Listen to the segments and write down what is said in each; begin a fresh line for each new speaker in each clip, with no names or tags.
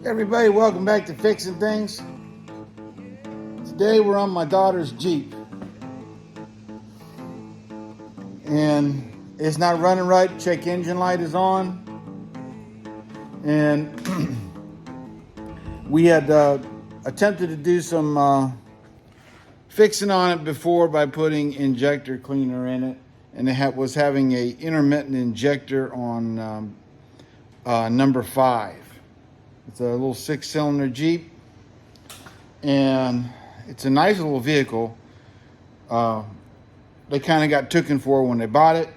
Everybody, welcome back to Fixing Things. Today we're on my daughter's Jeep. And it's not running right. Check engine light is on. And we had attempted to do some fixing on it before by putting injector cleaner in it. And it was having a intermittent injector on number 5. It's a little 6-cylinder Jeep, and it's a nice little vehicle. They kind of got taken for when they bought it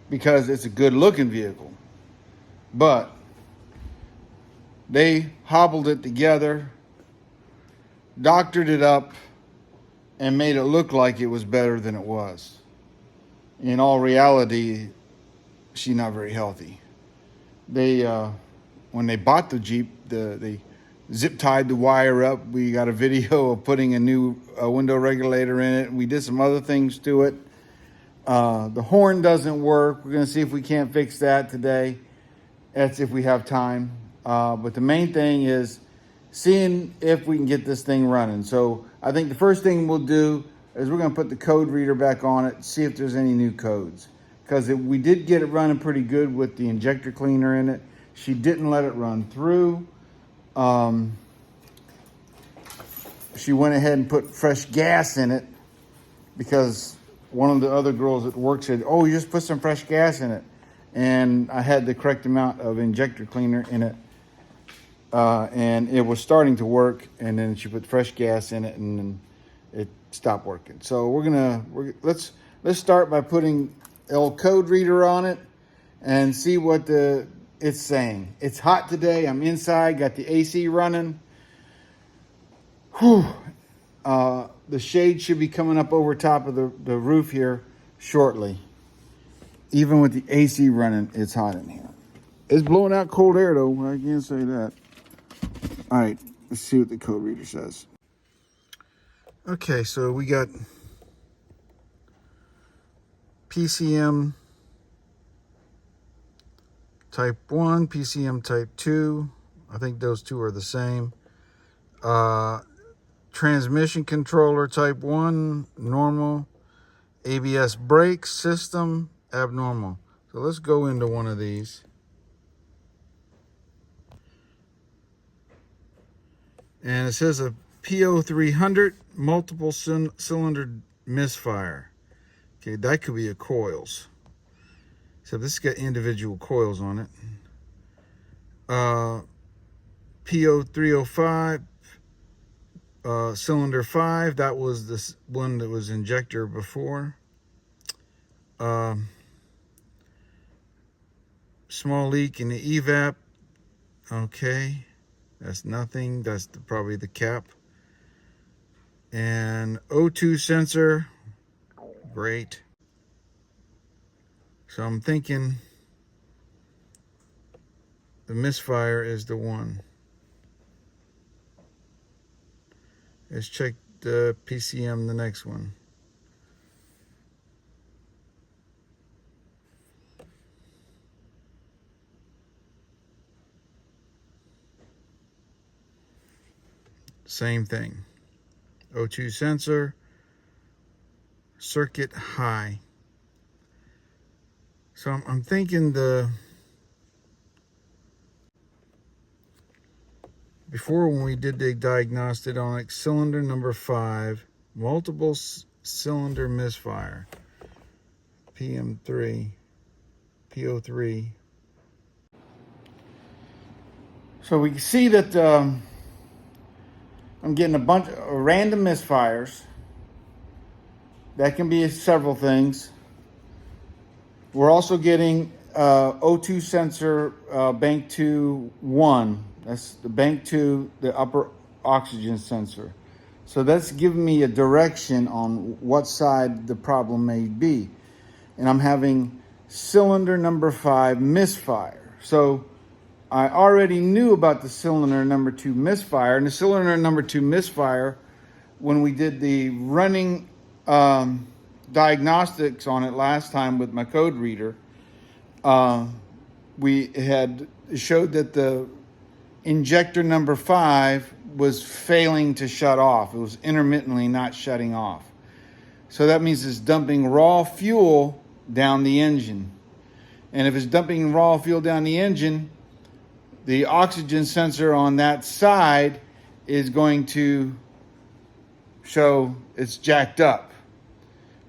because it's a good looking vehicle, but they hobbled it together, doctored it up, and made it look like it was better than it was. In all reality, she's not very healthy. When they bought the Jeep, they zip tied the wire up. We got a video of putting a new window regulator in it. We did some other things to it. The horn doesn't work. We're gonna see if we can't fix that today. That's if we have time. But the main thing is seeing if we can get this thing running. So I think the first thing we'll do is we're gonna put the code reader back on it, see if there's any new codes. Because we did get it running pretty good with the injector cleaner in it. She didn't let it run through. She went ahead and put fresh gas in it because one of the other girls at work said, "Oh, you just put some fresh gas in it." And I had the correct amount of injector cleaner in it. And it was starting to work, and then she put fresh gas in it, and then it stopped working. So let's start by putting a code reader on it and see what it's saying. It's hot today. I'm inside, got the AC running. Whew. The shade should be coming up over top of the roof here shortly. Even with the AC running, it's hot in here. It's blowing out cold air though, I can't say that. All right, let's see what the code reader says. Okay, so we got PCM Type 1, PCM Type 2. I think those two are the same. Transmission controller Type 1, normal. ABS brake system, abnormal. So let's go into one of these. And it says a P0300 multiple cylinder misfire. Okay, that could be a coils. So this has got individual coils on it. P0305 cylinder 5. That was this one that was injector before. Small leak in the evap. Okay, that's nothing. That's probably the cap. And O2 sensor. Great. So I'm thinking the misfire is the one. Let's check the PCM, the next one. Same thing. O2 sensor, circuit high. So I'm thinking before when we did the diagnostic on it, cylinder number 5, multiple cylinder misfire, PM3, P03. So we can see that I'm getting a bunch of random misfires. That can be several things. We're also getting O2 sensor bank 2 1. That's the bank 2, the upper oxygen sensor. So that's giving me a direction on what side the problem may be. And I'm having cylinder number 5 misfire. So I already knew about the cylinder number 2 misfire. And the cylinder number 2 misfire, when we did the running diagnostics on it last time with my code reader, we had showed that the injector number 5 was failing to shut off. It was intermittently not shutting off. So that means it's dumping raw fuel down the engine. And if it's dumping raw fuel down the engine, the oxygen sensor on that side is going to show it's jacked up.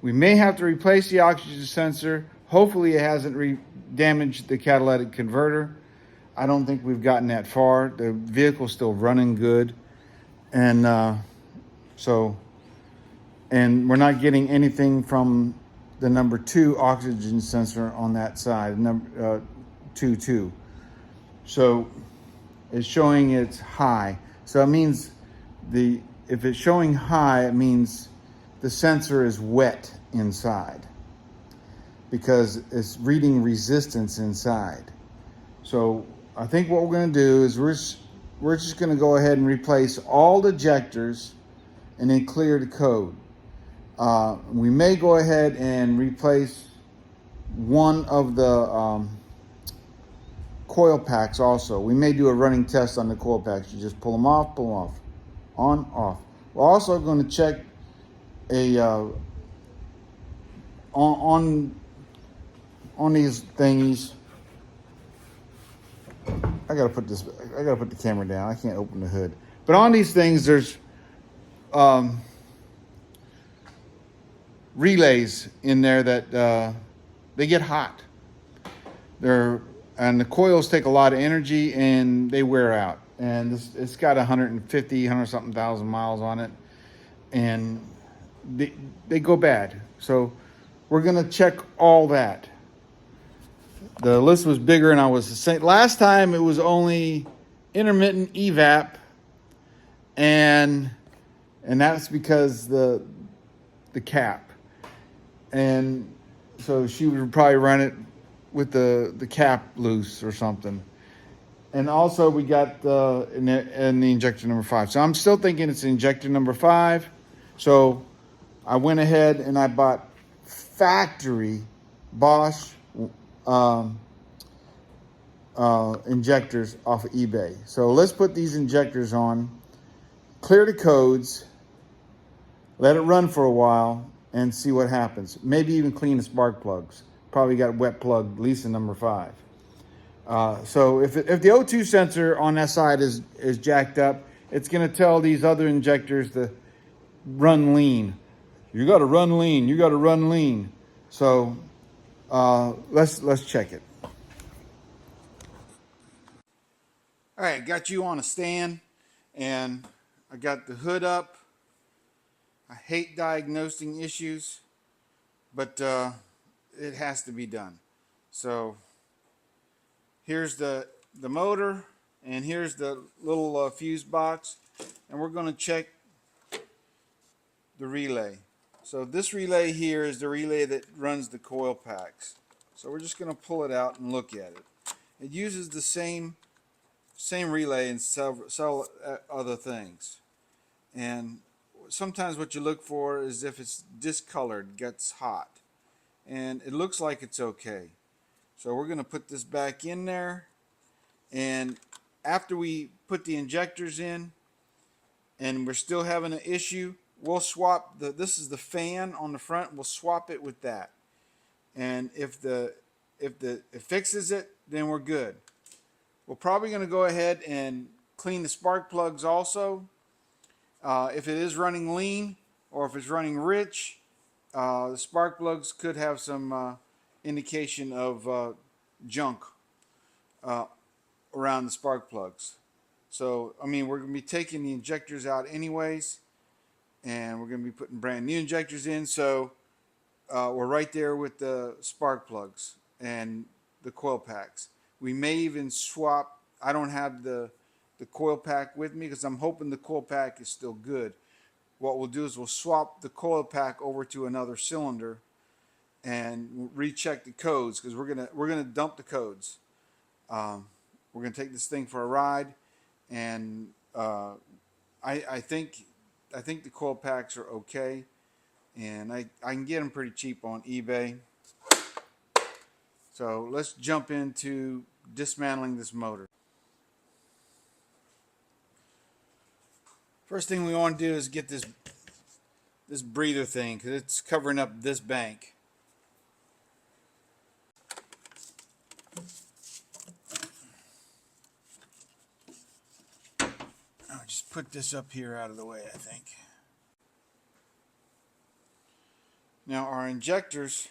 We may have to replace the oxygen sensor. Hopefully it hasn't damaged the catalytic converter. I don't think we've gotten that far. The vehicle's still running good. And and we're not getting anything from the number 2 oxygen sensor on that side, number 2. So it's showing it's high. So it means if it's showing high, it means the sensor is wet inside because it's reading resistance inside. So I think what we're going to do is we're just going to go ahead and replace all the ejectors and then clear the code. We may go ahead and replace one of the coil packs also. We may do a running test on the coil packs. You just pull them off, on, off. We're also going to check on these thingies. I gotta put the camera down. I can't open the hood. But on these things, there's relays in there that they get hot. And the coils take a lot of energy and they wear out. And it's got 100 something thousand miles on it, and they go bad. So we're gonna check all that. The list was bigger, and I was saying last time it was only intermittent evap, and that's because the cap, and so she would probably run it with the cap loose or something. And also we got in the injector number 5. So I'm still thinking it's injector number 5. So I went ahead and I bought factory Bosch injectors off of eBay. So let's put these injectors on, clear the codes, let it run for a while, and see what happens. Maybe even clean the spark plugs. Probably got wet plug, at least in number 5. So if the O2 sensor on that side is jacked up, it's going to tell these other injectors to run lean. You got to run lean. You got to run lean. So let's check it. All right, got you on a stand, and I got the hood up. I hate diagnosing issues, but it has to be done. So here's the motor, and here's the little fuse box, and we're going to check the relay. So this relay here is the relay that runs the coil packs. So we're just going to pull it out and look at it. It uses the same relay and several other things. And sometimes what you look for is if it's discolored, gets hot. And it looks like it's okay. So we're going to put this back in there. And after we put the injectors in and we're still having an issue, we'll swap this is the fan on the front. We'll swap it with that. And if it fixes it, then we're good. We're probably going to go ahead and clean the spark plugs also. If it is running lean or if it's running rich, the spark plugs could have some indication of junk around the spark plugs. So, I mean, we're going to be taking the injectors out anyways, and we're going to be putting brand new injectors in. So we're right there with the spark plugs and the coil packs. We may even swap. I don't have the coil pack with me because I'm hoping the coil pack is still good. What we'll do is we'll swap the coil pack over to another cylinder and recheck the codes, because we're gonna dump the codes. We're gonna take this thing for a ride, and I think the coil packs are okay, and I can get them pretty cheap on eBay. So let's jump into dismantling this motor. First thing we want to do is get this breather thing, because it's covering up this bank. I'll just put this up here out of the way, I think. Now our injectors,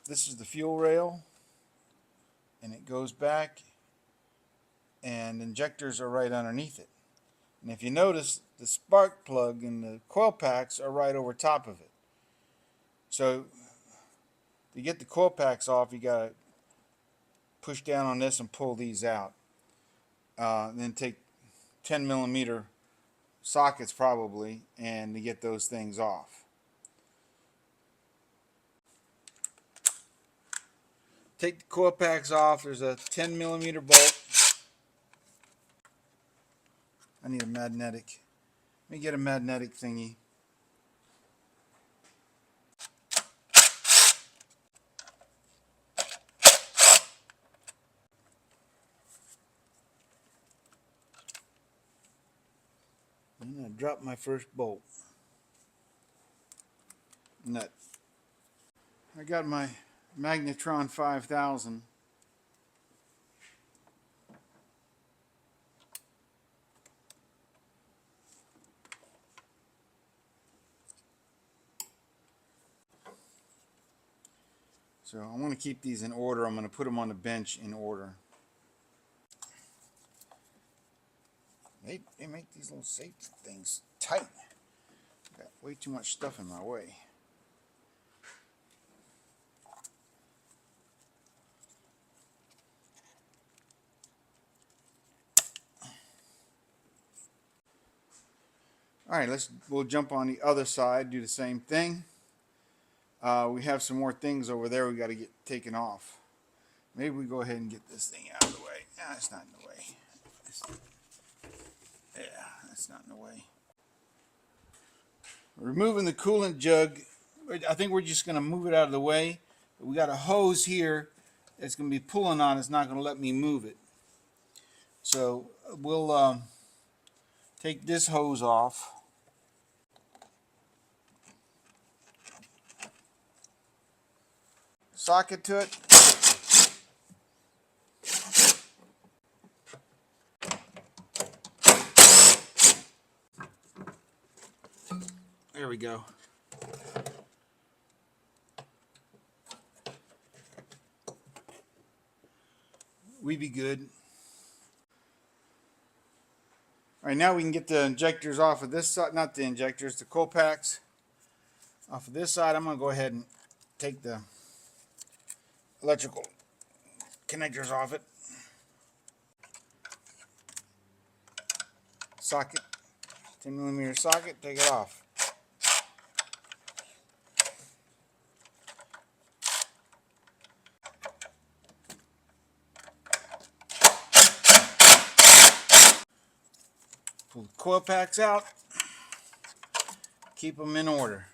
this is the fuel rail, and it goes back, and injectors are right underneath it. And if you notice, the spark plug and the coil packs are right over top of it. So to get the coil packs off, you got to push down on this and pull these out. Then take 10 millimeter sockets probably, and to get those things off. Take the coil packs off. There's a 10 millimeter bolt. I need a magnetic. Let me get a magnetic thingy. And I dropped my first bolt. Nut. I got my Magnetron 5000. So I want to keep these in order. I'm going to put them on the bench in order. They make these little safety things tight. Got way too much stuff in my way. All right, we'll jump on the other side, do the same thing. We have some more things over there we got to get taken off. Maybe we go ahead and get this thing out of the way. Nah, it's not in the way. Yeah, that's not in the way. Removing the coolant jug. I think we're just going to move it out of the way. We got a hose here that's going to be pulling on. It's not going to let me move it. So we'll take this hose off. Socket to it. There we go. We be good. All right, now we can get the injectors off of this side, not the injectors, the coil packs off of this side. I'm going to go ahead and take the electrical connectors off it. Socket, 10 millimeter socket, take it off. Pull the coil packs out, keep them in order.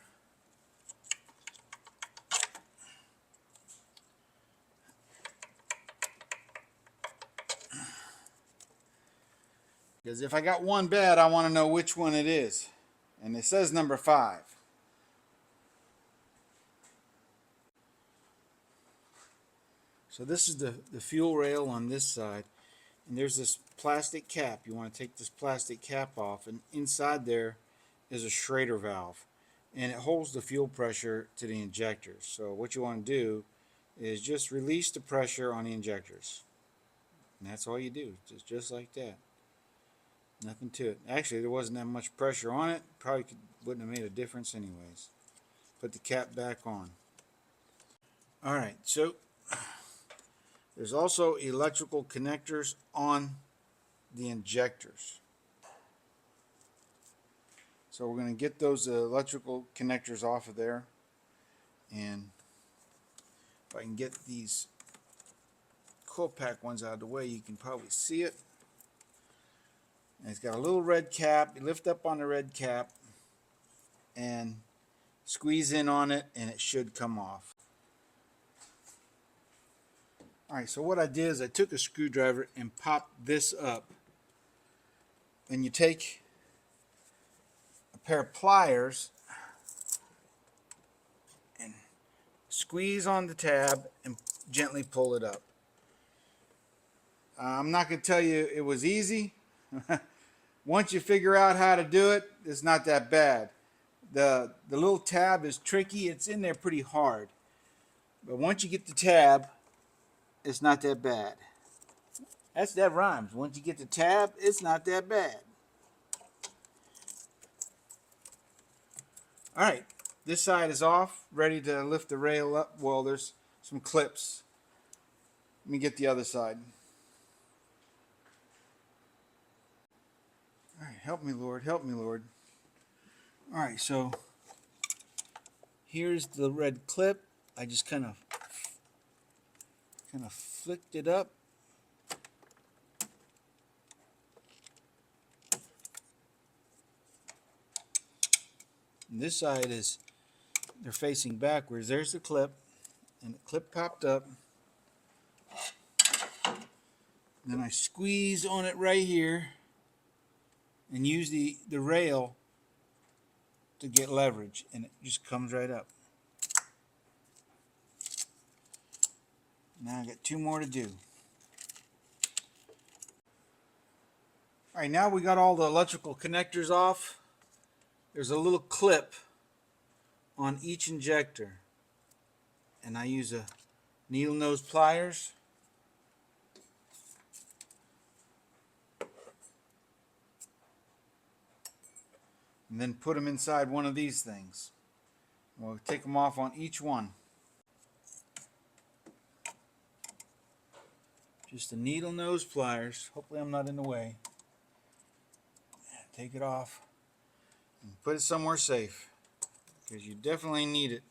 Because if I got one bad, I want to know which one it is. And it says number 5. So this is the fuel rail on this side. And there's this plastic cap. You want to take this plastic cap off. And inside there is a Schrader valve. And it holds the fuel pressure to the injectors. So what you want to do is just release the pressure on the injectors. And that's all you do. Just like that. Nothing to it. Actually, there wasn't that much pressure on it. Probably wouldn't have made a difference anyways. Put the cap back on. Alright, so there's also electrical connectors on the injectors. So we're going to get those electrical connectors off of there. And if I can get these coil pack ones out of the way, you can probably see it. And it's got a little red cap. You lift up on the red cap and squeeze in on it, and it should come off. All right, so what I did is I took a screwdriver and popped this up. Then you take a pair of pliers and squeeze on the tab and gently pull it up. I'm not going to tell you it was easy. Once you figure out how to do it, it's not that bad. The little tab is tricky. It's in there pretty hard. But once you get the tab, it's not that bad. That rhymes. Once you get the tab, it's not that bad. All right, this side is off, ready to lift the rail up. Well, there's some clips. Let me get the other side. All right, help me, Lord, help me, Lord. All right, so here's the red clip. I just kind of flicked it up. And this side is, they're facing backwards. There's the clip, and the clip popped up. Then I squeeze on it right here and use the rail to get leverage, and it just comes right up. Now I got two more to do. All right, now we got all the electrical connectors off. There's a little clip on each injector, and I use a needle nose pliers. And then put them inside one of these things. We'll take them off on each one. Just the needle nose pliers. Hopefully I'm not in the way. Take it off and put it somewhere safe, because you definitely need it.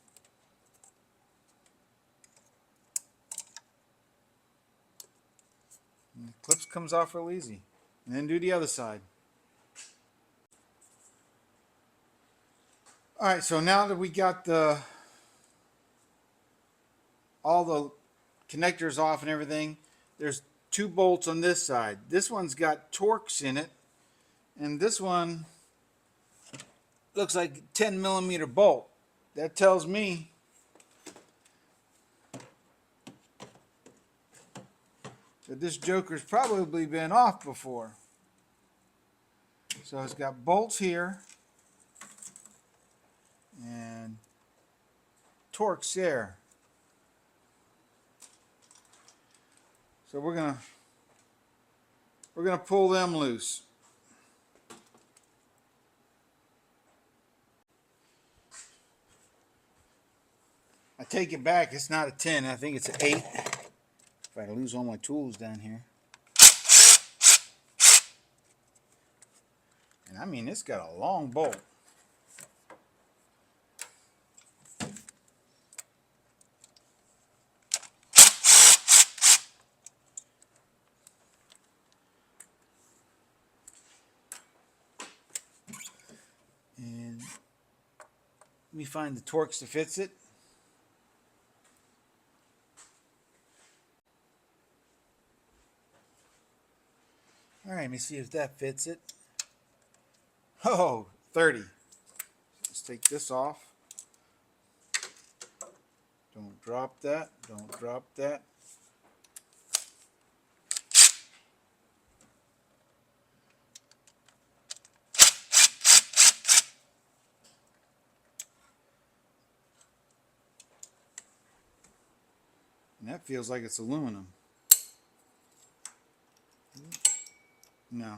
And the clips comes off real easy. And then do the other side. All right, so now that we got all the connectors off and everything, there's two bolts on this side. This one's got Torx in it, and this one looks like a 10mm bolt. That tells me that this joker's probably been off before. So it's got bolts here and Torx there. So we're gonna pull them loose. I take it back, it's not a 10, I think it's an 8. If I lose all my tools down here. And I mean, it's got a long bolt. And let me find the Torx that fits it. All right, let me see if that fits it. Oh, 30. Let's take this off. Don't drop that. Don't drop that. And that feels like it's aluminum. No,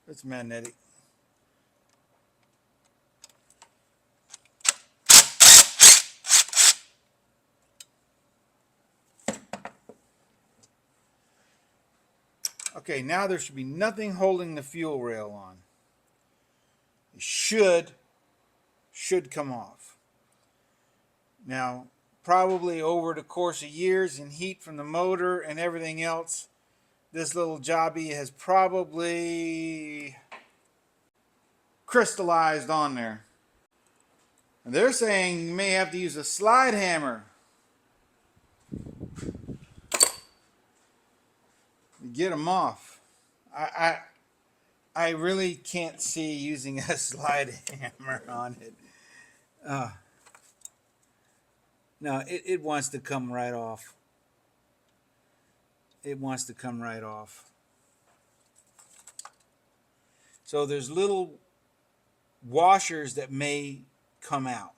it's magnetic. Okay, now there should be nothing holding the fuel rail on. It should come off. Now, probably over the course of years and heat from the motor and everything else, this little jobby has probably crystallized on there. And they're saying you may have to use a slide hammer get them off. I really can't see using a slide hammer on it. No, it wants to come right off. It wants to come right off. So there's little washers that may come out.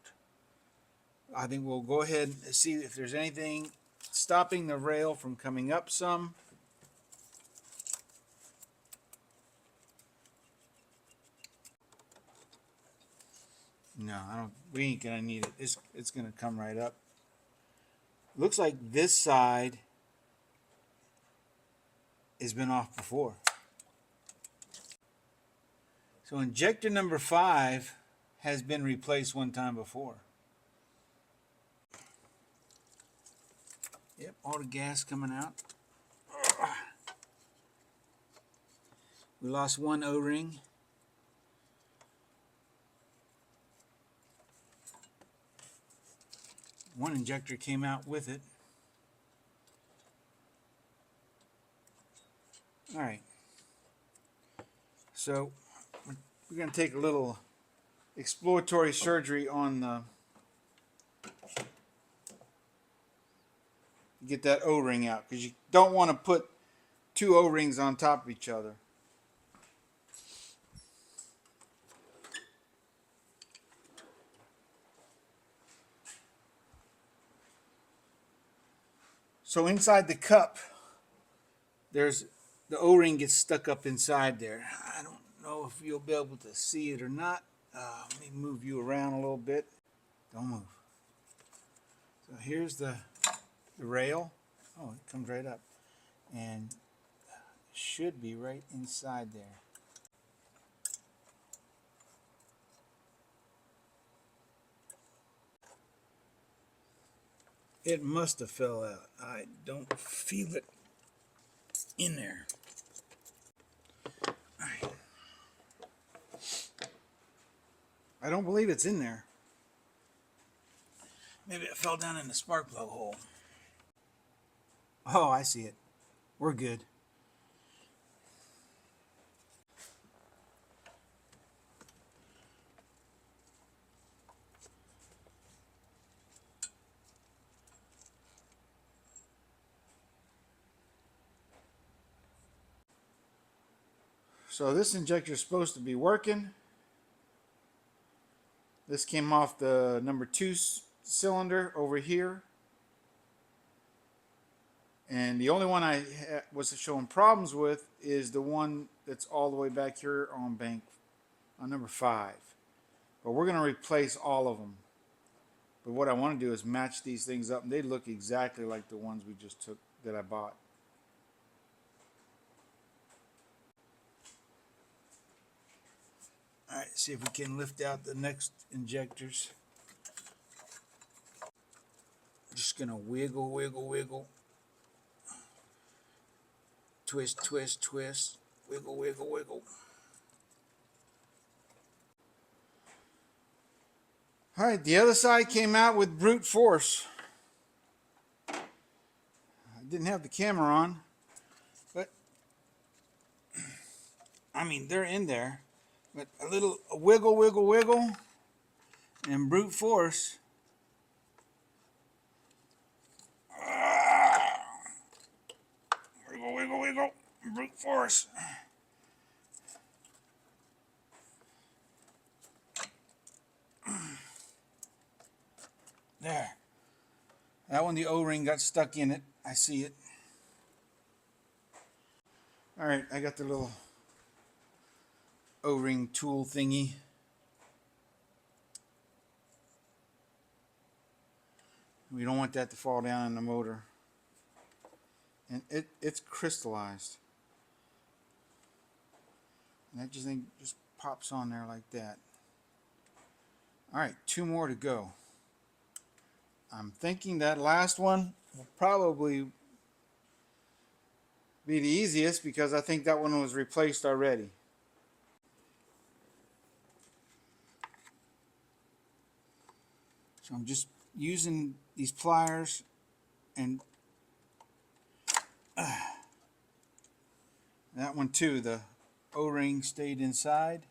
I think we'll go ahead and see if there's anything stopping the rail from coming up some. No, I don't. We ain't gonna need it. It's gonna come right up. Looks like this side has been off before. So injector number 5 has been replaced one time before. Yep, all the gas coming out. We lost one O-ring. One injector came out with it. All right. So we're going to take a little exploratory surgery on the get that O-ring out, because you don't want to put two O-rings on top of each other. So inside the cup, there's the O-ring gets stuck up inside there. I don't know if you'll be able to see it or not. Let me move you around a little bit. Don't move. So here's the rail. Oh, it comes right up. And it should be right inside there. It must have fell out. I don't feel it in there. All right. I don't believe it's in there. Maybe it fell down in the spark plug hole. Oh, I see it. We're good. So this injector is supposed to be working. This came off the number 2 cylinder over here. And the only one I was showing problems with is the one that's all the way back here on bank on number 5. But we're going to replace all of them. But what I want to do is match these things up, and they look exactly like the ones we just took that I bought. All right, see if we can lift out the next injectors. Just gonna wiggle, wiggle, wiggle. Twist, twist, twist. Wiggle, wiggle, wiggle. All right, the other side came out with brute force. I didn't have the camera on, but I mean, they're in there. But a little wiggle, wiggle, wiggle, and brute force. Wiggle, wiggle, wiggle, brute force. There. That one, the O-ring got stuck in it. I see it. All right, I got the little O-ring tool thingy. We don't want that to fall down in the motor. And it's crystallized. And that just pops on there like that. All right, 2 more to go. I'm thinking that last one will probably be the easiest, because I think that one was replaced already. So I'm just using these pliers and That one too, the O-ring stayed inside.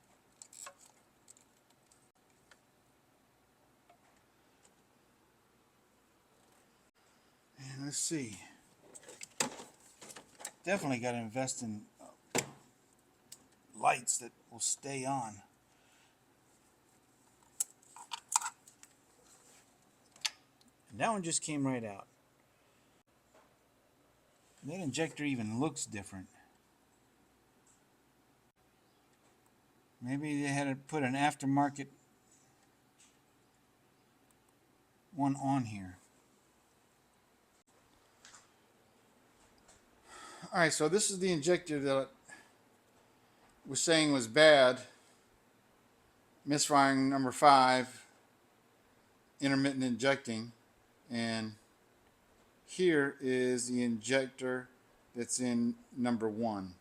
And let's see. Definitely got to invest in lights that will stay on. And that one just came right out. And that injector even looks different. Maybe they had to put an aftermarket one on here. All right, so this is the injector that I was saying was bad. Misfiring number 5, intermittent injecting. And here is the injector that's in number 1.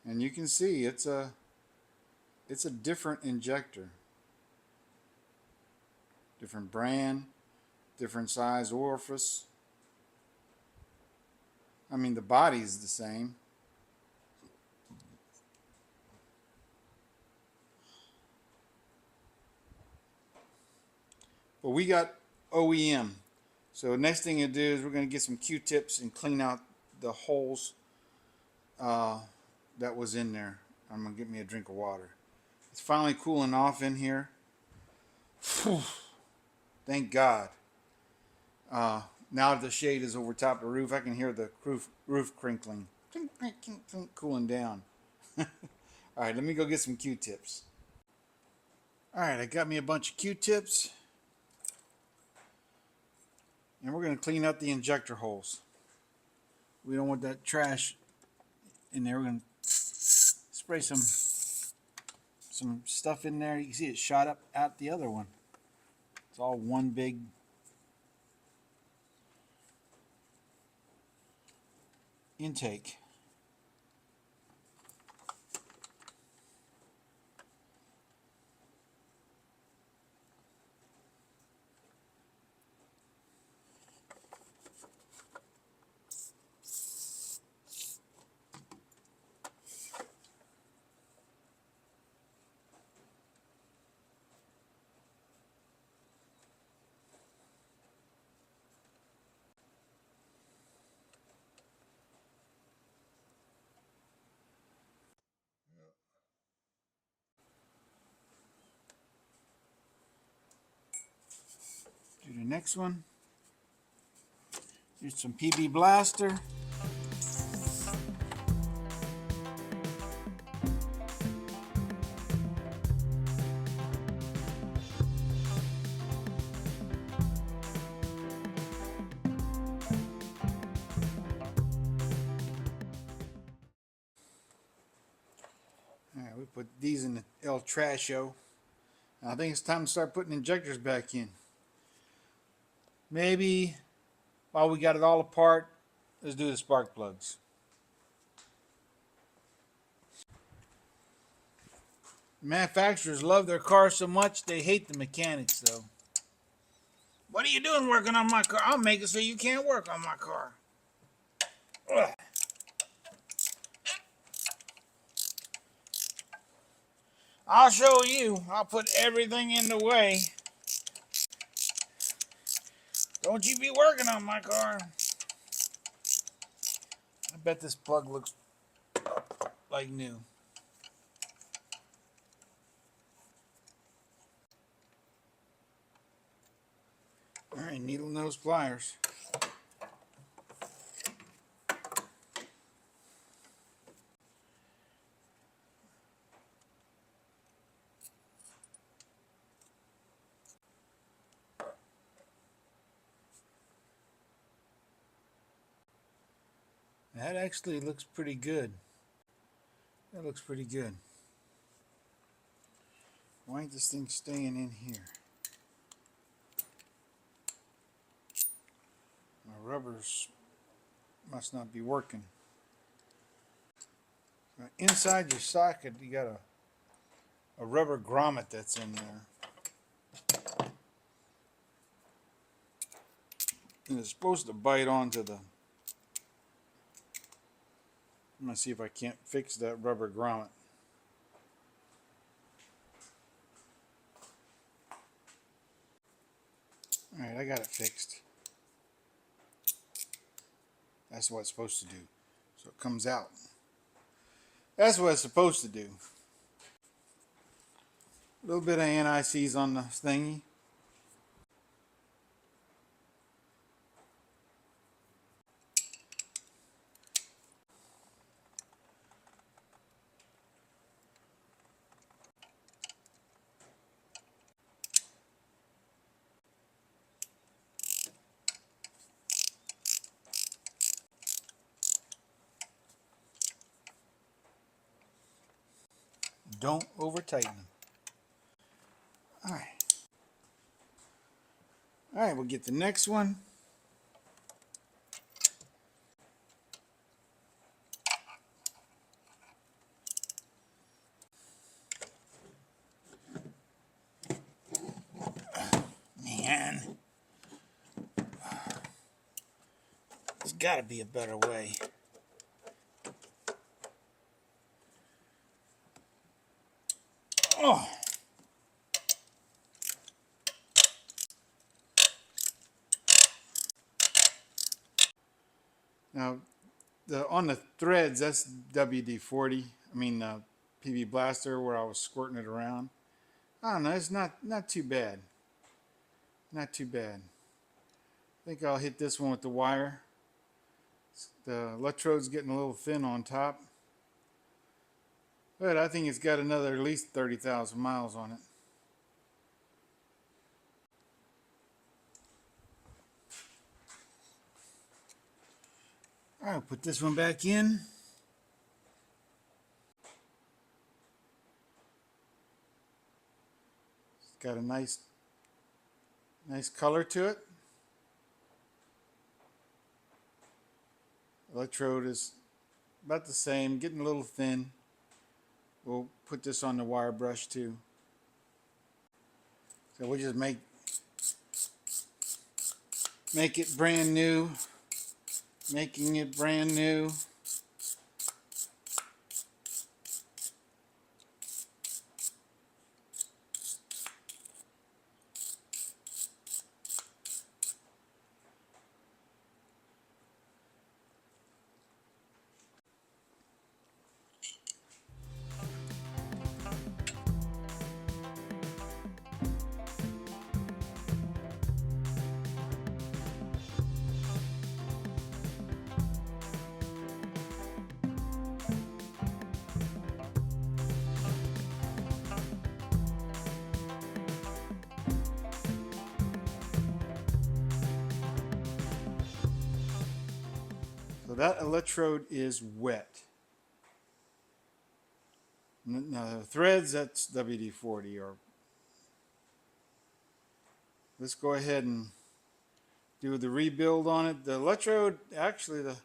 And you can see it's a different injector. Different brand, different size orifice. I mean, the body's the same. But we got OEM. So next thing you do is we're going to get some Q-tips and clean out the holes that was in there. I'm going to get me a drink of water. It's finally cooling off in here. Whew. Thank God. Now that the shade is over top of the roof, I can hear the roof crinkling. Cooling down. All right, let me go get some Q-tips. All right, I got me a bunch of Q-tips. And we're going to clean up the injector holes. We don't want that trash in there. We're going to spray some stuff in there. You can see it shot up out the other one. It's all one big intake. Do the next one. Here's some PB Blaster. All right, we put these in the El Trasho. I think it's time to start putting injectors back in. Maybe while we got it all apart, let's do the spark plugs. Manufacturers love their cars so much they hate the mechanics though. What are you doing working on my car? I'll make it so you can't work on my car. Ugh. I'll show you. I'll put everything in the way. Don't you be working on my car. I bet this plug looks like new. All right, needle nose pliers. That actually looks pretty good. That looks pretty good. Why ain't this thing staying in here? My rubbers must not be working. Inside your socket, you got a rubber grommet that's in there. And it's supposed to bite onto the... I'm gonna see if I can't fix that rubber grommet. All right, I got it fixed. That's what it's supposed to do. So it comes out. That's what it's supposed to do. A little bit of anti-seize on the thingy. Don't over tighten them. All right. All right, we'll get the next one. Man, there's got to be a better way. Oh. Now, on the threads, that's WD-40. I mean, PB Blaster, where I was squirting it around. I don't know. It's not too bad. Not too bad. I think I'll hit this one with the wire. The electrode's getting a little thin on top, but I think it's got another at least 30,000 miles on it. All right, I'll put this one back in. It's got a nice color to it. Electrode is about the same, getting a little thin. We'll put this on the wire brush too. So we'll just make it brand new, making it brand new. So that electrode is wet. Now the threads, that's WD-40. Or let's go ahead and do the rebuild on it. The electrode, actually the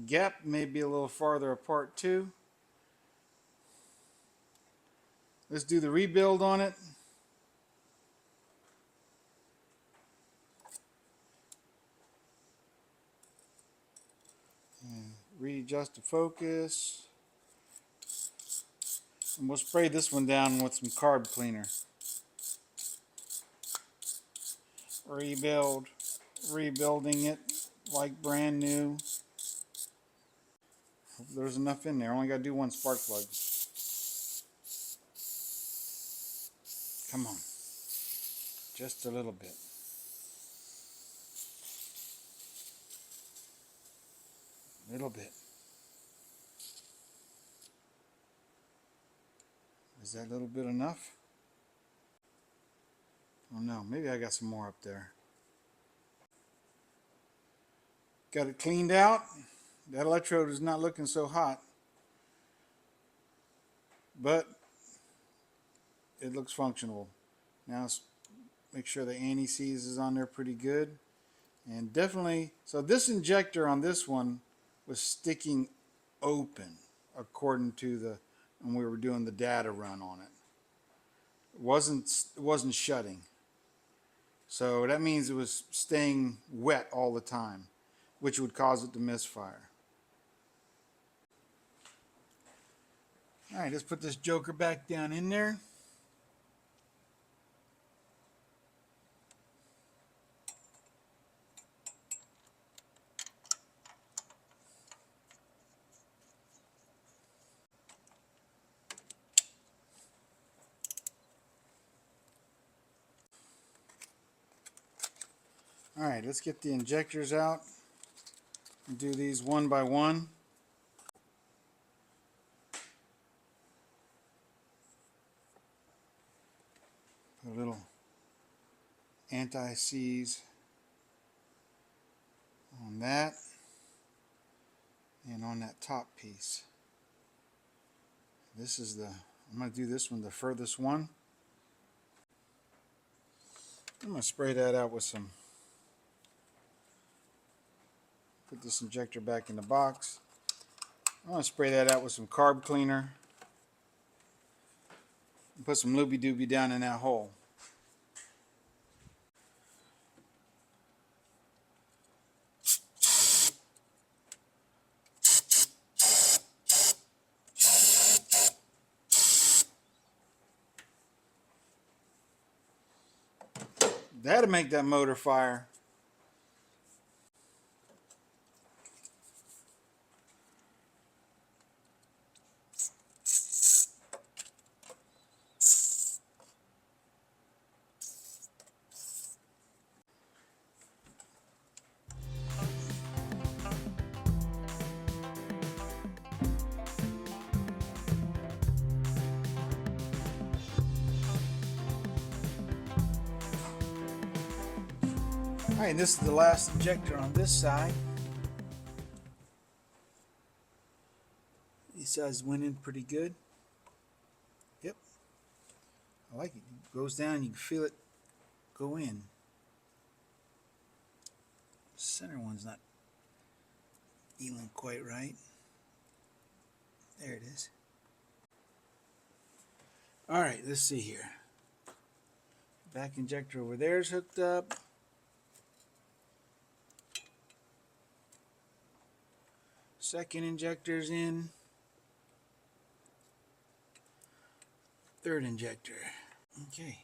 gap may be a little farther apart too. Let's do the rebuild on it. And readjust the focus. And we'll spray this one down with some carb cleaner. Rebuilding it like brand new. Hope there's enough in there. Only got to do one spark plug. Come on. Just a little bit. Little bit. Is that little bit enough? Oh no, maybe I got some more up there. Got it cleaned out. That electrode is not looking so hot, but it looks functional. Now let's make sure the anti-seize is on there pretty good. And definitely, so this injector on this one was sticking open according to when we were doing the data run on it. It wasn't shutting. So that means it was staying wet all the time, which would cause it to misfire. All right, let's put this joker back down in there. All right, let's get the injectors out and do these one by one. Put a little anti-seize on that and on that top piece. This is I'm going to do this one, the furthest one. I'm going to spray that out with some, put this injector back in the box. I'm going to spray that out with some carb cleaner and put some looby dooby down in that hole. That'll make that motor fire. All right, this is the last injector on this side. These sides went in pretty good. Yep, I like it. It goes down, you can feel it go in. Center one's not feeling quite right. There it is. All right, let's see here. Back injector over there is hooked up. Second injector's in. Third injector. Okay,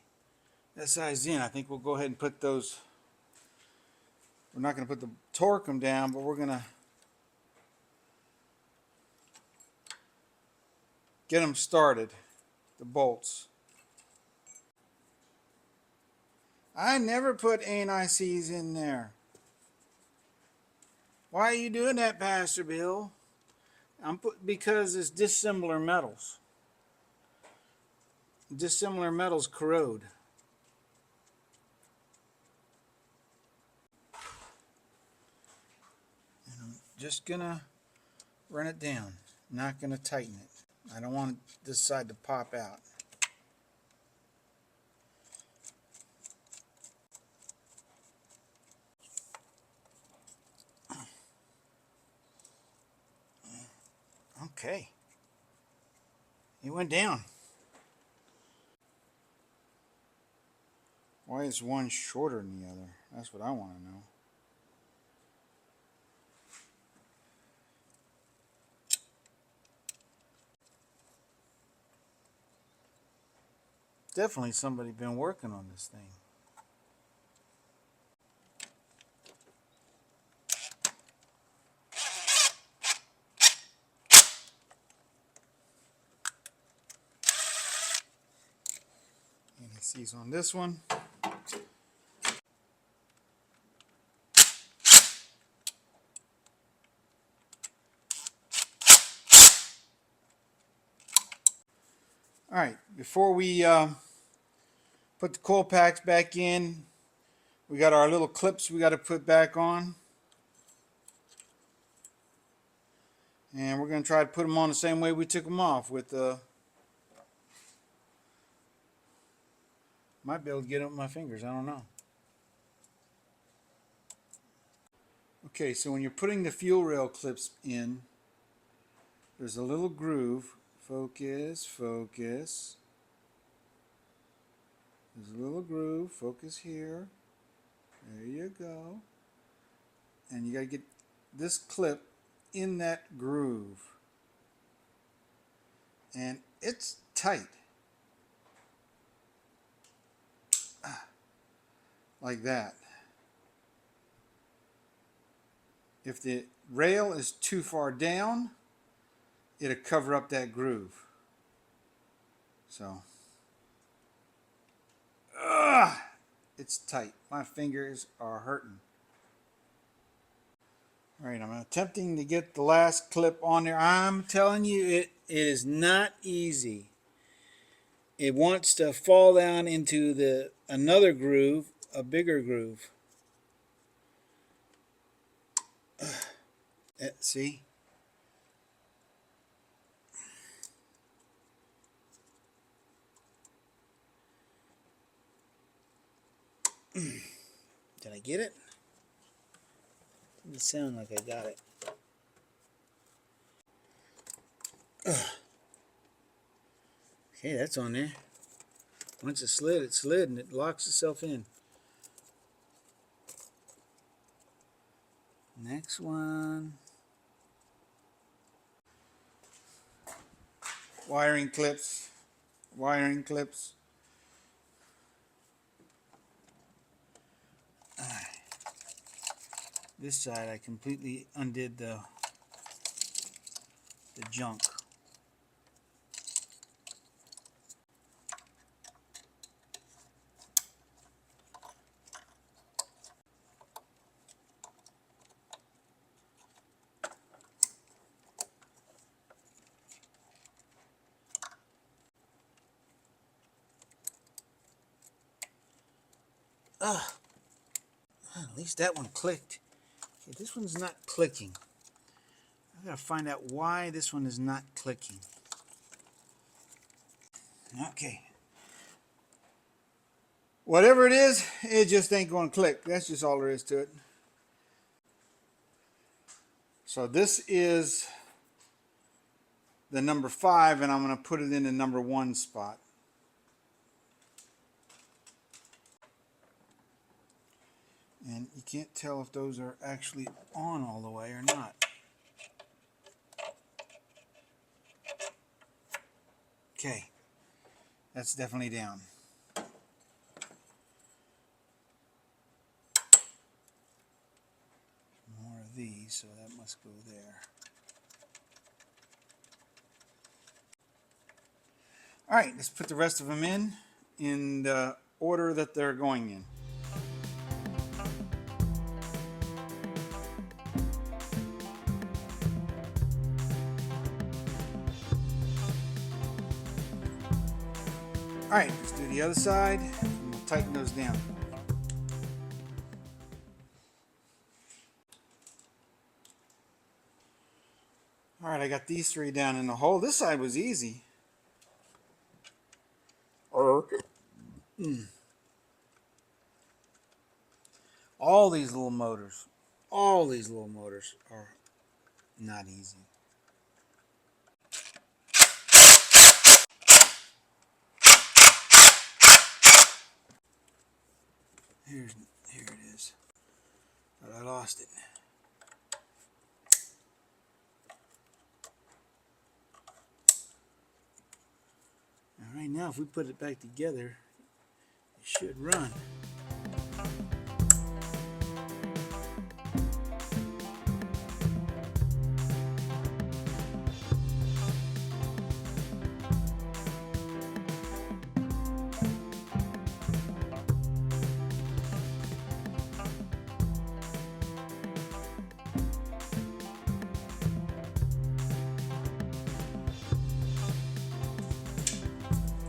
that side's in. I think we'll go ahead and put those. We're not going to put the torque them down, but we're going to get them started, the bolts. I never put ANICs in there. Why are you doing that, Pastor Bill? Because it's dissimilar metals. Dissimilar metals corrode. And I'm just gonna run it down. I'm not gonna tighten it. I don't want this side to pop out. Okay. It went down. Why is one shorter than the other? That's what I want to know. Definitely somebody been working on this thing. And he sees on this one. All right, before we put the coil packs back in, we got our little clips we got to put back on. And we're going to try to put them on the same way we took them off with might be able to get it with my fingers, I don't know. Okay, so when you're putting the fuel rail clips in, there's a little groove. Focus, focus. There's a little groove. Focus here. There you go. And you got to get this clip in that groove. and it's tight. Like that. If the rail is too far down, it'll cover up that groove. So, it's tight. My fingers are hurting. All right, I'm attempting to get the last clip on there. I'm telling you, it is not easy. It wants to fall down into another groove, a bigger groove. See? Did I get it? Doesn't sound like I got it. Okay, that's on there. Once it slid and it locks itself in. Next one. Wiring clips. Wiring clips. This side I completely undid the junk. At least that one clicked. Okay, this one's not clicking. I gotta find out why this one is not clicking. Okay. Whatever it is, it just ain't gonna click. That's just all there is to it. So this is the number 5, and I'm gonna put it in the number 1 spot. And you can't tell if those are actually on all the way or not. Okay, that's definitely down. More of these, so that must go there. All right, let's put the rest of them in the order that they're going in. All right, let's do the other side, and we'll tighten those down. All right, I got these 3 down in the hole. This side was easy. All these little motors are not easy. Here it is. But I lost it. All right, now if we put it back together, it should run.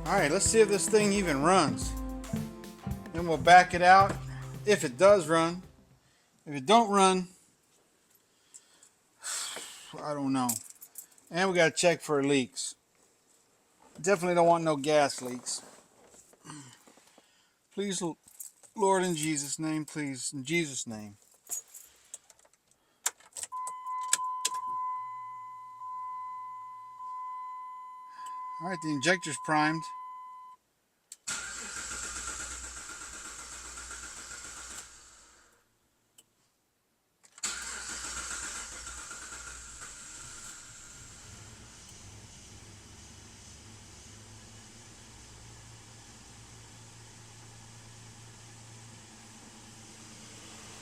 All right, let's see if this thing even runs. Then we'll back it out if it does run. If it don't run, I don't know. And we got to check for leaks. Definitely don't want no gas leaks. Please, Lord, in Jesus' name, please, in Jesus' name. All right, the injector's primed.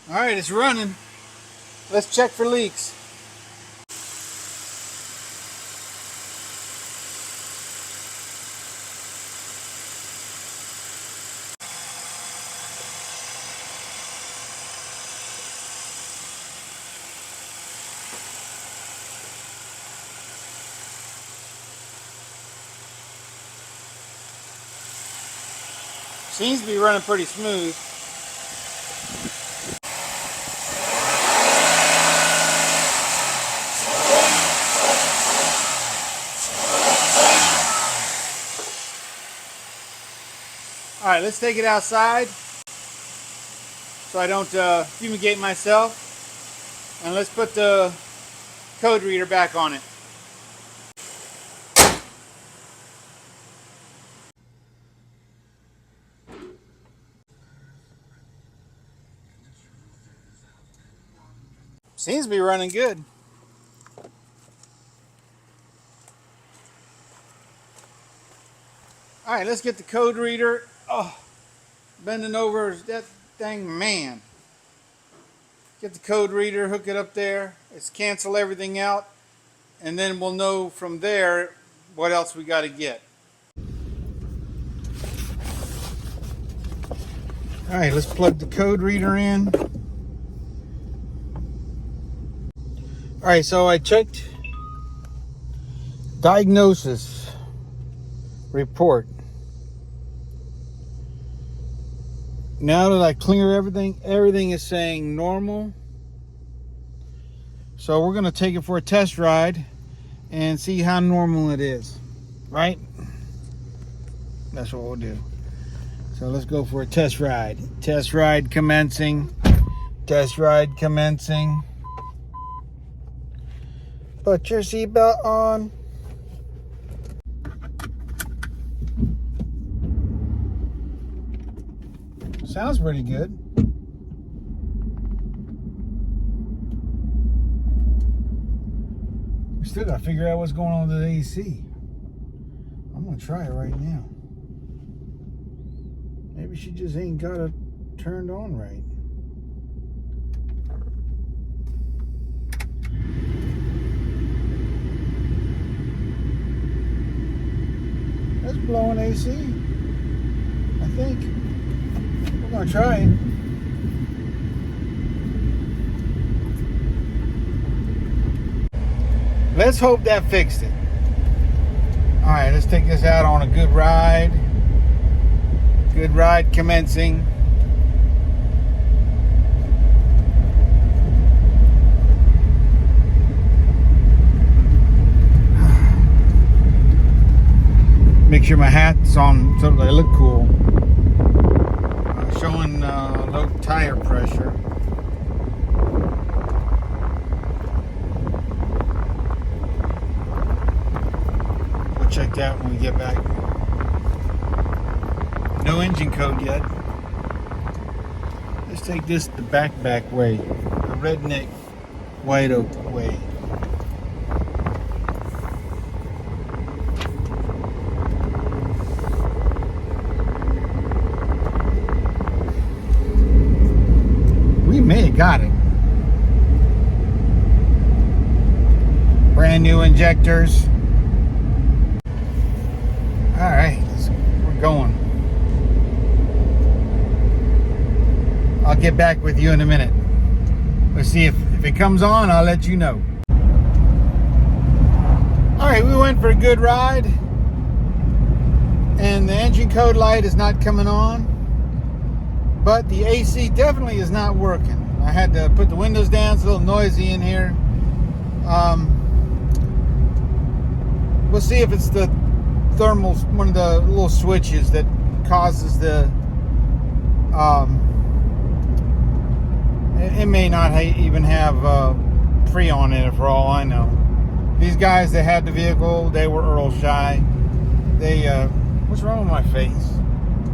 All right, it's running. Let's check for leaks. Seems to be running pretty smooth. All right, let's take it outside so I don't fumigate myself. And let's put the code reader back on it. Seems to be running good. All right, let's get the code reader. Oh, bending over that dang man. Get the code reader, hook it up there. Let's cancel everything out, and then we'll know from there what else we got to get. All right, let's plug the code reader in. All right, so I checked diagnosis report. Now that I clear everything, everything is saying normal. So we're gonna take it for a test ride and see how normal it is, right? That's what we'll do. So let's go for a test ride. Test ride commencing. Test ride commencing. Put your seatbelt on. Sounds pretty good. We still gotta figure out what's going on with the AC. I'm gonna try it right now. Maybe she just ain't got it turned on right. That's blowing AC, I think. We're gonna try it. Let's hope that fixed it. All right, let's take this out on a good ride. Good ride commencing. Make sure my hat's on so that I look cool. Showing low tire pressure. We'll check that when we get back. No engine code yet. Let's take this the back way. The redneck white oak way. May have got it. Brand new injectors. All right, we're going. I'll get back with you in a minute. Let's see if it comes on, I'll let you know. All right, we went for a good ride, and the engine code light is not coming on. But the AC definitely is not working. I had to put the windows down. It's a little noisy in here. We'll see if it's the thermals, one of the little switches that causes the... it may not even have Freon in it for all I know. These guys that had the vehicle, they were Earl shy. They, what's wrong with my face?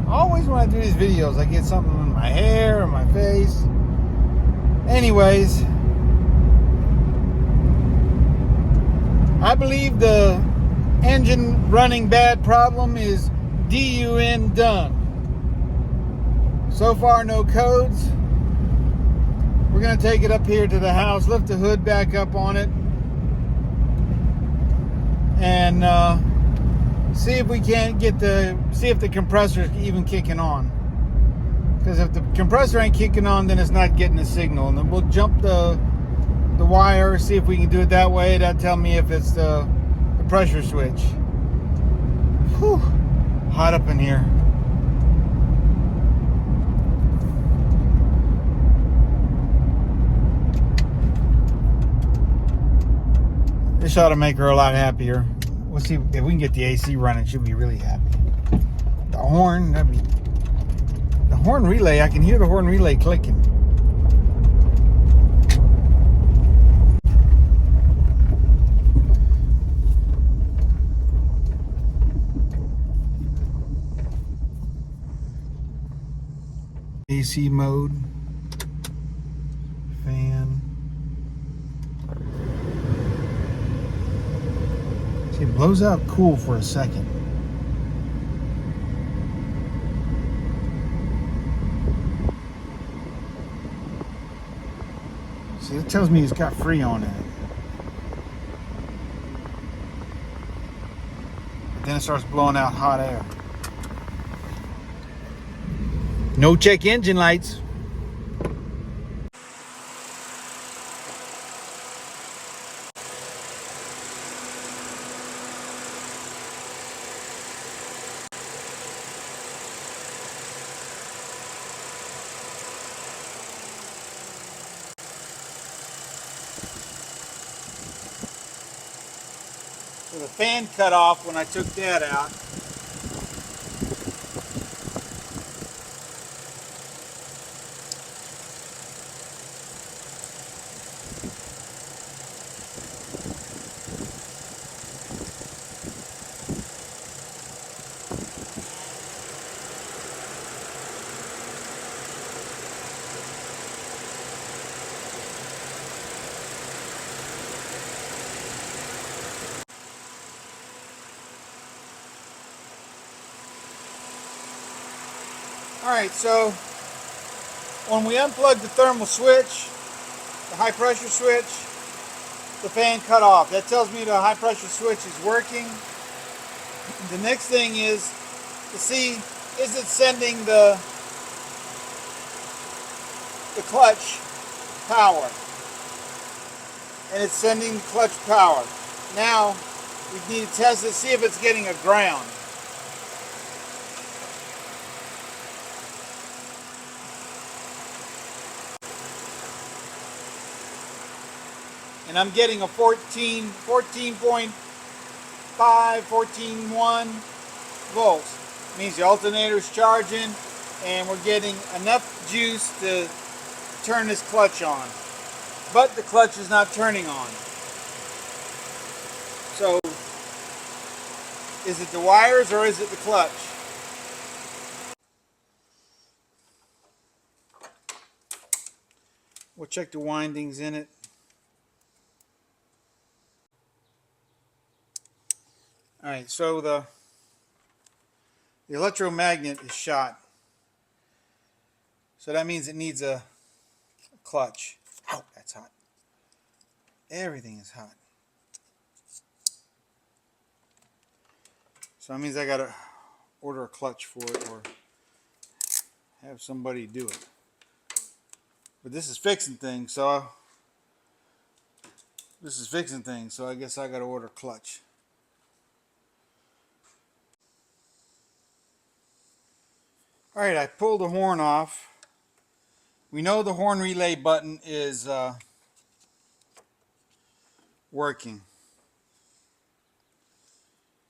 Always when I do these videos, I get something in my hair or my face. Anyways, I believe the engine running bad problem is DUN done. So far, no codes. going to take it up here to the house, lift the hood back up on it, and see if we can't see if the compressor is even kicking on. Because if the compressor ain't kicking on, then it's not getting a signal. And then we'll jump the wire, see if we can do it that way. That'll tell me if it's the pressure switch. Whew, hot up in here. This ought to make her a lot happier. We'll see if we can get the AC running. She'll be really happy. The horn, the horn relay. I can hear the horn relay clicking. AC mode. Fan. See, it blows out cool for a second. See, it tells me it's got Freon in it. But then it starts blowing out hot air. No check engine lights. So the fan cut off when I took that out. Alright, so when we unplug the thermal switch, the high pressure switch, the fan cut off. That tells me the high pressure switch is working. The next thing is to see, is it sending the clutch power? And it's sending the clutch power. Now we need to test it, see if it's getting a ground. And I'm getting a 14.5, 14.1 volts. It means the alternator's charging and we're getting enough juice to turn this clutch on. But the clutch is not turning on. So, is it the wires or is it the clutch? We'll check the windings in it. Alright, so the electromagnet is shot. So that means it needs a clutch. Ow, that's hot. Everything is hot. So that means I gotta order a clutch for it or have somebody do it. But this is fixing things, so I guess I gotta order a clutch. Alright, I pulled the horn off. We know the horn relay button is working.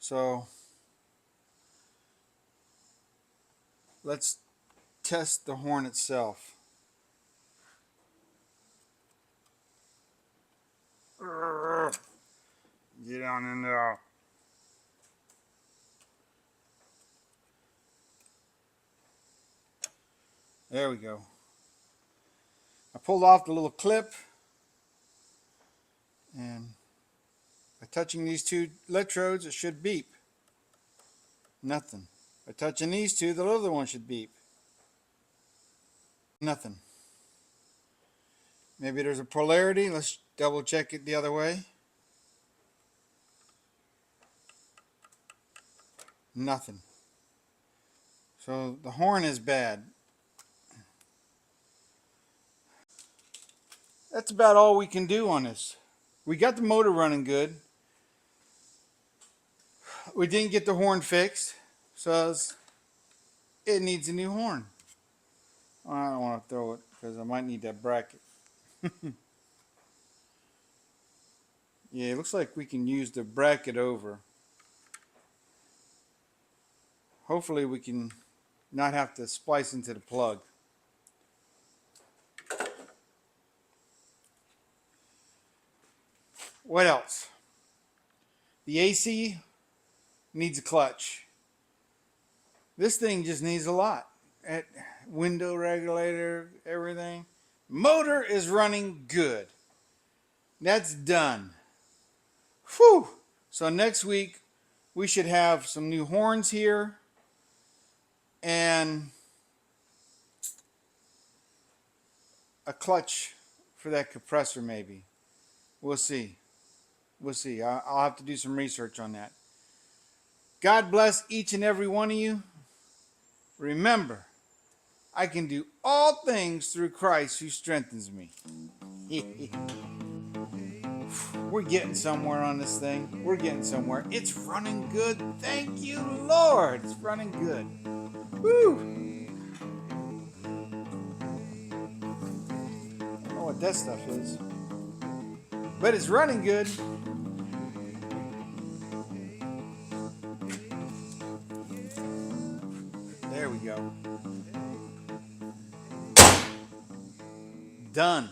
So let's test the horn itself. Get on in there. There we go. I pulled off the little clip, and by touching these two electrodes it should beep. Nothing. By touching these two, the other one should beep. Nothing. Maybe there's a polarity. Let's double check it the other way. Nothing. So the horn is bad. That's about all we can do on this. We got the motor running good. We didn't get the horn fixed, so it needs a new horn. I don't want to throw it because I might need that bracket. Yeah, it looks like we can use the bracket over. Hopefully we can not have to splice into the plug. What else? The AC needs a clutch. This thing just needs a lot. Window regulator, everything. Motor is running good. That's done. Whew. So next week we should have some new horns here and a clutch for that compressor maybe. We'll see. We'll see. I'll have to do some research on that. God bless each and every one of you. Remember, I can do all things through Christ who strengthens me. We're getting somewhere on this thing. We're getting somewhere. It's running good. Thank you, Lord. It's running good. Woo! I don't know what that stuff is, but it's running good. There we go. Done.